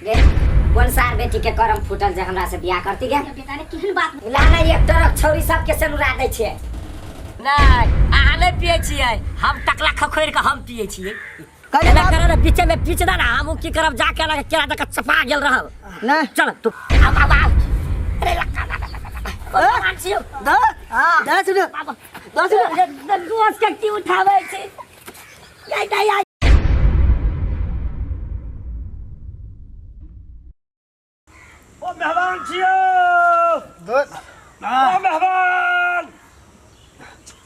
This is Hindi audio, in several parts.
रे कौन सार बेटी के करम फूटल जे हमरा से बियाह करती गे बेटा रे केहन बात लाना एक टरक छौरी सब के सेनुरा दै छै नहीं अहाँ नहीं पिए छिए हम टकला खखोर के हम पिए छिए कहे ना करे ना बीचे में पीछ दा ना हम की करब जाके लगे केरा दक चपा गेल रहब नहीं चल तू अब अरे भगवान छियो द हां 10 दोस्त के की उठावे छै या ओ मेहमान छियो ओ मेहमान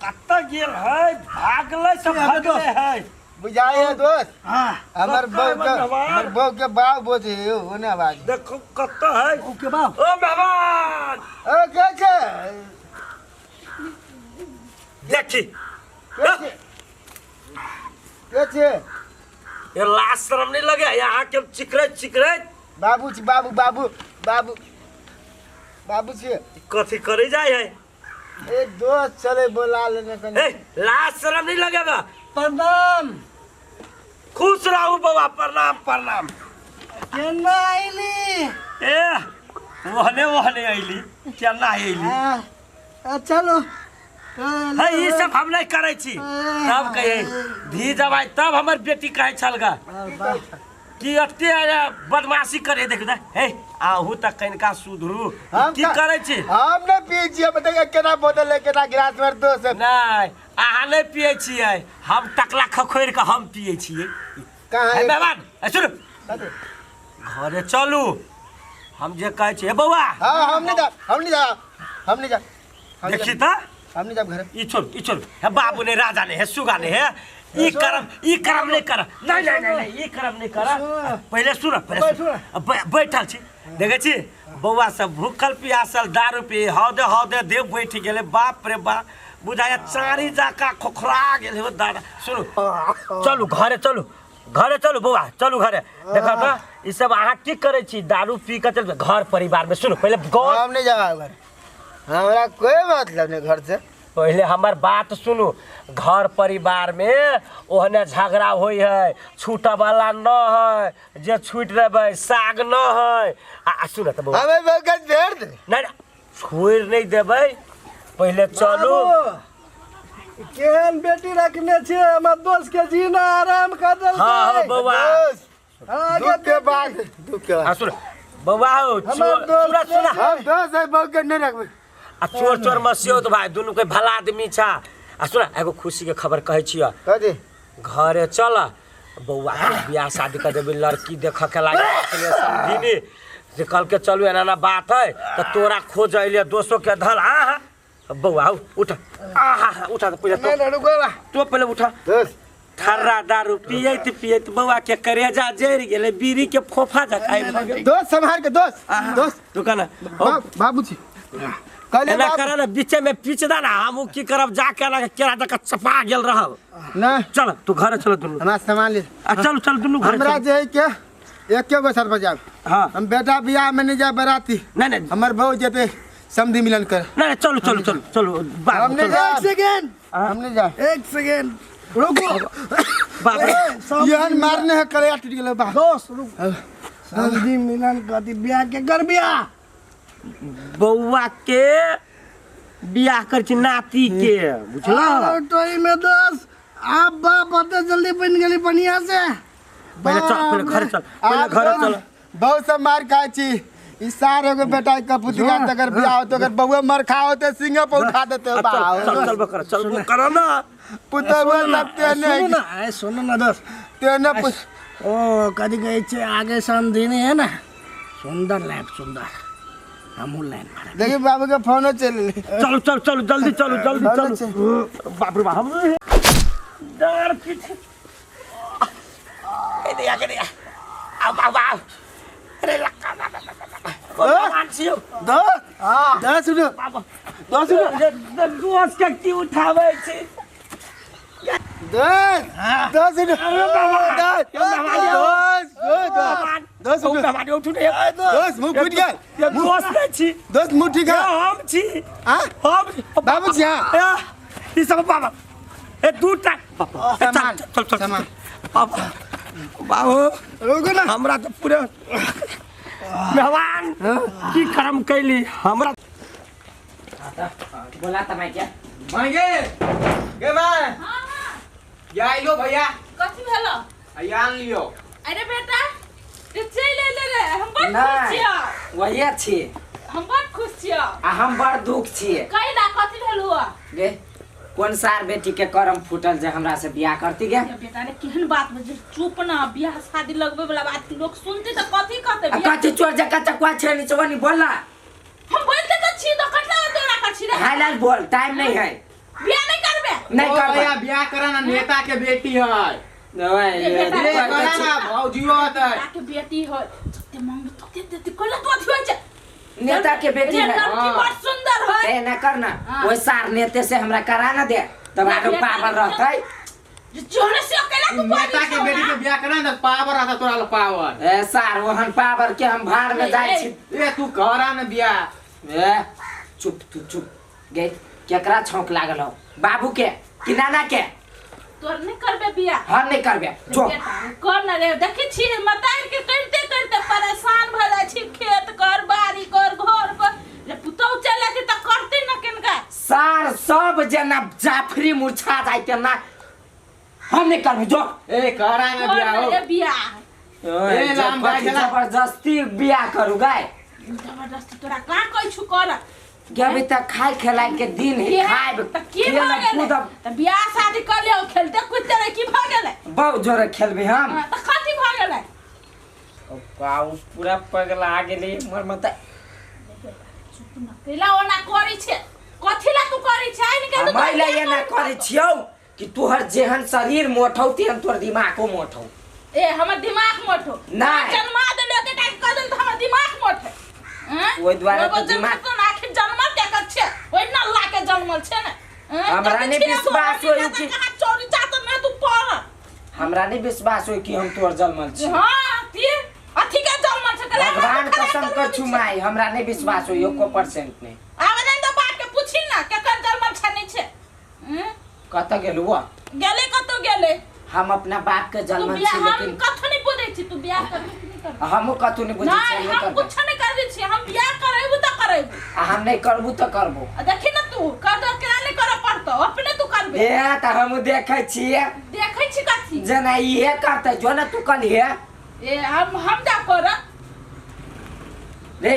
कत्ता गेल है भागले सब भागले है बुझाए दोस्त हां हमर बहू के बाप बोझे होने आवाज देखो कत्ता है ओके बाप ओ मेहमान ओ के देखी के ये लाश शर्म नहीं लगे यहाँ के चिकरे बाबू छी कथी करे जाए है ए दोस्त चले बोला लेने कने ए लाश शर्म नहीं लगेगा प्रणाम खुश रहू बाबा प्रणाम केना आइली ए वहने आइली केना आइली चलो है ये सब हम नहीं करे छी तब कहे धी जबाई तब हमर बेटी कहे छलगा कि अते बदमाशी करे देख दे हे आहू तक कनका सुधरू की करे छी हम न पिए छी बताइए केना बोतल है केना गिलास में दोस्त नहीं अहाँ नहीं पिए छिए हम टकला खखोर के हम पिए छिए कहां है मेहमान सुन घरे चलू हम जे कहे छी बौआ हां हम नहीं जा देखी त हम नहीं जा घर ई छोड़ है बाबू ने राजा ने है सुगा ने है ई करम नहीं कर नहीं ई करम नहीं कर पहले सुन बैठल छी देखे छी बौआ सब भूखल पियासल दारू पी हौदे देव बैठ गेले बाप रे बाप बुझाया चारी जाका खोखरा गेले हो दादा सुनो चलू घरे चलू बौआ चलू घरे देखा तो ई सब अहाँ की करे छी दारू पी के चल घर परिवार में सुनो पहले हम नहीं जा घर हमरा कोई मतलब नहीं घर से पहले हमार बात सुनू घर परिवार में ओहने झगड़ा होई है छूटा वाला न है जे छूट देबे साग न है आ सुन त बौआ हमें बगत भेड़ दे नहीं छोड़ नहीं देबे पहले चलू केहन बेटी रखने छे हमर दोस्त के जीना आराम कर दल हां बौआ दुख के बाद सुन बौआ हो सुन हम दोस्त है बगत नहीं रखबे आ चोर मसियो तो भाई दोनों के भला आदमी छा आ सुन एगो खुशी के खबर कहे छिया कथी घरे चल बौआ बियाह शादी कर देबे लड़की देख के लागे अपने समझिनी जे कल के चलू एना बात है तो तोरा खोज अइले दोस्तों के धल बौआ उठ उठा तो पहले नहीं रुको तो पहले उठा दोस्त ठर्रा दारू पियत बौआ के करेजा जर गेले बीड़ी के फोफा जकाई दोस्त संभाल के दोस्त दुकान बाबूजी एना करे ना बीचे में पीछ दा ना हम की करब जाके लगे केरा दक चपा गेल रहब ना चल तू घरे चल दुनु हमरा सामान ले चल दुनु घरे हमरा जे है के एके गो सर बजाब हां हम बेटा बियाह में नहीं जा बराती नहीं हमर बहू जेते समधी मिलन कर नहीं चलो हमने एक सेकंड हमने जा एक सेकंड रुको बाप यहन मारने है करे टूट गेल बा दोस्त रुक समधी मिलन कथी बियाह के कर बियाह बौआ के बियाह कर छी नाती के बुझला टोई में दोस्त आप बाप आते जल्दी बन गेली पनिया से पहले घरे चल बहुत सब मार खाए छी ई सारे को बेटा का पुतिया अगर बियाह हो तो अगर बउआ मर खाओ तो सिंह पे उठा देते बा चल कर ना पुतवा लगते नहीं सुनो ना दोस्त तेने ओ कदी गए छे आगे समझिनी है ना सुंदर लाइफ सुंदर हमू लाइन मारे देखिए बाबू का फोन चल चलो जल्दी चलो बाप रे बाप हम डर पीछे ए दे अब अरे लक्का भगवान छियो दोस्त दोस्त के की उठावे छी दोस्त मुंह फूट गया दोस्त नहीं छी दोस्त मुंह ठीक है हम छी हम बाबू जी हाँ ई सब बाबा ए दूटा सामान चल बाबू रुको ना हमरा तो पूरे मेहमान की कर्म कैली हमरा बोला त मैं क्या मांगे गे मां या आइलो भैया कथी भेलो आन लियो। अरे बेटा तू चल ले रे हम बड़ खुश नहीं छियै वही छी हम बड़ खुश छियै आ हम बड़ दुख छियै कैला कथी भेलो गे कौन सार बेटी के करम फूटल जे हमरा से बियाह करती गे बेटा रे केहन बात बजे चुप ना बियाह शादी लगबे वाला बात लोग सुनते त कथी कहते आ कथी चोर जका चकवा छेनी चवनी बोलना हम बोलते त छी तो कटला तोरा कर छी रे हालाल बोल टाइम नहीं है बियाह नहीं करबे नहीं कर भैया ब्याह करा ना नेता के बेटी है। बेटा, करा ना भौजियो होतै। नेता के बेटी हो ते मांग तो ते कोला तो अथी होय छै नेता के बेटी है लड़की बड़ सुंदर है ए न करना ओइ सार नेते से हमरा करा ना दे तब आरो पावर रहतै जोने से अकेला तू नेता के बेटी के ब्याह करा ना पावर आता तोरा ल पावर। ए सार ओहन पावर के हम भाड़ में जाय छी ए तू करा ना ब्याह। ए चुप तू चुप गे केकरा छौंक लागल हो बाबू के कि नाना के तोर नहीं करबे बियाह हम नहीं करबे जो बेटा कर ना रे देखी छी मतार के करते करते परेशान भ जाय छी खेत कर बाड़ी कर घर कर ले पुतौ चले छी त करते न केनका सार सब जना जाफरी मुरछा जाइते ना हम नहीं करबे जो ए करा ना ब्याह हो। ए बियाह ए राम भाई चला। जबरदस्ती बियाह करू गाय जबरदस्ती तोरा का कहै छु कर के अभी तक खाए खिलाए के दिन है खाए त की भ गेलै त बियाह शादी कर लियो खेलते कूदते रह की भ गेलै बहुत जोरे खेलबे हम त कथी भ गेलै काऊ पूरा पगला गेली मोर मत केला ओना करै छै कथी ला तू करै छै आइ के तू महिला ये ना करे छियौ कि तोहर जेहन शरीर मोटौ तेहन तोर दिमागो मोटौ ए हमर दिमाग मोटो नहीं। जन्मा देले के टाइम कदन त हमर दिमाग मोटे ओइ द्वारा तो दिमाग तो आखिर जन्मल के कर छै ओइ न ला के जन्मल छै ने हमरा नहीं विश्वास होई कि चोरी चात में तू पड़ हमरा नहीं विश्वास होई कि हम तोर जन्मल छी हां ती अथी के जन्मल छै भगवान कसम कर छुमाई हमरा नहीं विश्वास होई 1% नहीं आवेदन तो बात के पूछी ना केकर जन्मल छै नहीं छै कत गेलु गेले कतो गेले हम अपना बाप के तू जन्मल बियाह छी हम लेकिन कथो नहीं बुझै छी तू बियाह करबे कि नहीं करबे हम कतु नहीं बुझै छी नहीं नहीं हम करबे कुछ नहीं कर दै छी हम बियाह करैबू त करैबू आ हम नहीं करबू तो करबो देखी ना तू कर केना नहीं करे पड़तो अपने तू करबे ए त हम देखे छिए देखै छी कथी जना इहे करते जो ना तू कलिए ए हम जा कर रे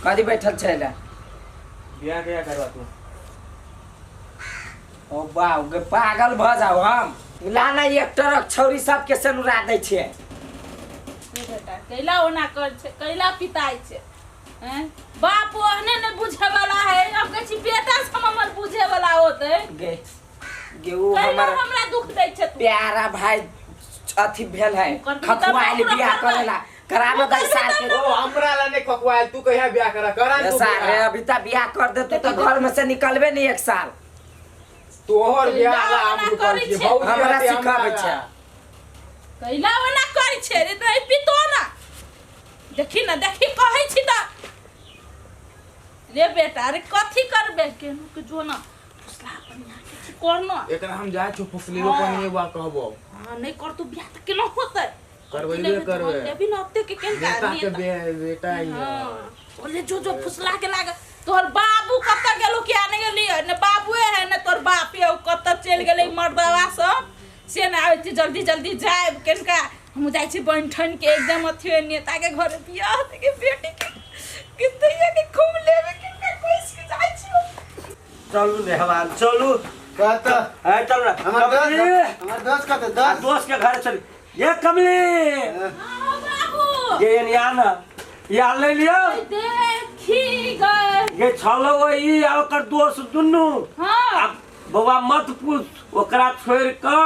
कदी बैठल छैला ब्याह क्या करवा तू। ओ बाऊ गे पागल भ जाऊ हम लाना एक ट्रक छौरी सब के सनुरा दै छिए बेटा कैला ओना कर छै कैला पिताई छै हैं बाप ओहने ने बुझे वाला है अब कहै छी बेटा से हमर बुझे वाला होतै गे गे वो कैला हमर हमरा दुख दै छै तू प्यारा भाई अथी भेल है ओकर खखुआइल पिता बियाह पूरा करेला कराबो ओकर 10 साल के पिता ओ हमरा ला नहीं खकवाइल तू कहिया ब्याह करा ना तू साल रे ब्याह। अभी तक बियाह कर दे तो घर में से निकलबे नहीं एक साल तोहर ब्याह ला ना हम करै कर छी छै। भौजी हमरा रहतै सिखाबै हमरा छै ला। कैला ओना कर छै रे नहीं पितो ना देखी ना देखी कहै छी त रे बेटा रे कथी करबे केनु के जो ना फुसला बनिया के करना एकरा हम जाय छु फुसलियो कोनी बा कहबो हां नहीं कर तू बियाह त केना होतै करबैबे करबे अभी न हफ्ते के केन नेता के का बेटा ही है। बोले जो फुसला के लाग तोहर बाबू कत गेलो कि आने गेली ने बाबूए है ने तोर बाप ये कत चल गेलै मर्दवा सब से ना आबै जल्दी जल्दी जाए केनका हम जाय छी बंठन के एकदम अथी नेता के घर बियाह के बेटी के कितैया के घूम लेवे केनका कोइस के जाय छी चलू मेहमान चलू कहत है चल ना हमर दोस्त कहत दोस्त दोस्त के घर चल ये कमली हां बाबू ये यहाँ ना यहाँ ले लियो देखी गए ये छलो वही आ ओकर दोस्त दुनू हां अब बाबा मत पूछ ओकरा छोड़ के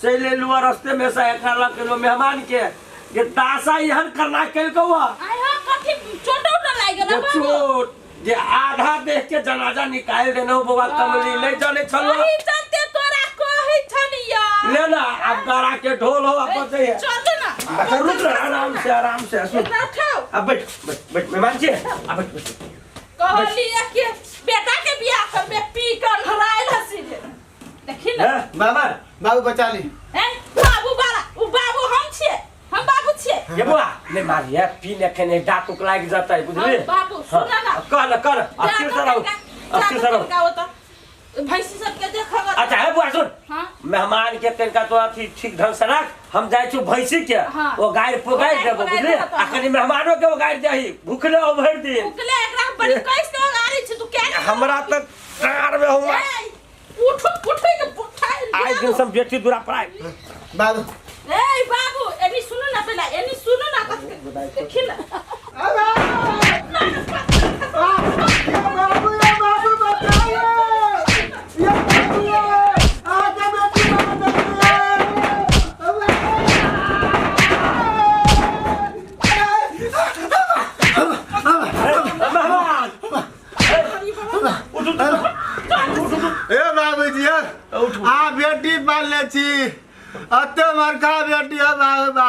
चले लुआ रास्ते में से एकरा लग के मेहमान के ये दासा यहन करना कल को आया कथी छोटा उठा लाग गेला ये बाबू चोट ये आधा देख के जनाजा निकाल देना बाबा कमली नहीं जाने छलो वही चलते तोरा कहै छनिया ले ना अब गरा के ढोल हो अब बताइए चल ना अच्छा रुक ना आराम से सुन इतना उठाओ अब बैठ मेहमान जी अब बैठ कहली कि बेटा के बियाह करबे पी के हराइल हसी रे देखी ना बाबा बाबू बचा ली हैं बाबू बाला उ बाबू हम छिए हम बाबू छिए ये बुआ ले मारी है पीने के ने दांत उक लाग जाता है बुझली बाबू सुना ना कर अस्थिर से रहो भैंसी सब के देखा अच्छा है बुआ सुन हां मेहमान के तनका तो अथी ठीक ढंग से रख हम जाय छु भैंसी के वो गाय पुगाय देबो बुझली अखनी मेहमानों के वो गाय देही भूखले ओभर दिन भूखले एकरा बड़ी कैस के गाड़ी छ तू क्या हमरा त कार में हुआ उठ के पुठाई आज दिन सब बेटी दूरा पर आए बाबू ए बाबू एनी सुनो ना पहला एनी सुनो ना देखिन बाबू बताइए ये बाबू आजा बेटी मेहमान ए बाबूजी आ बेटी पाल ले छी अते मरका बेटी है बाबू बा